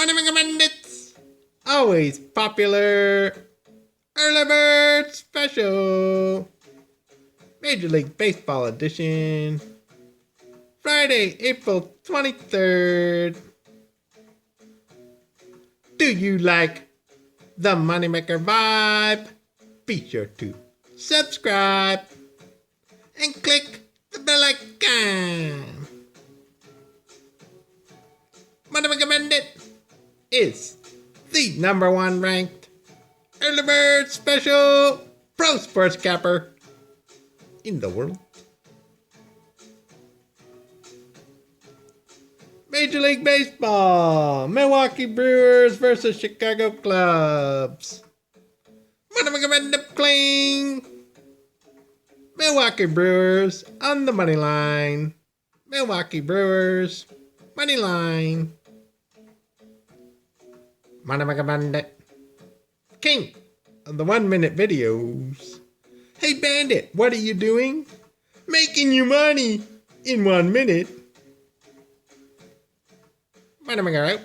Money Maker Bandits! Always popular! Early Bird Special! Major League Baseball Edition. Friday, April 23rd. Do you like the Moneymaker vibe? Be sure to subscribe and click the bell icon. Moneymaker Bandit is the #1 ranked Early Bird Special Pro Sports Capper in the world. Major League Baseball, Milwaukee Brewers versus Chicago Cubs. Cling. Milwaukee Brewers on the money line. Milwaukee Brewers money line. Bandit, king of the 1-minute videos. Hey Bandit, what are you doing? Making you money in 1 minute. Out.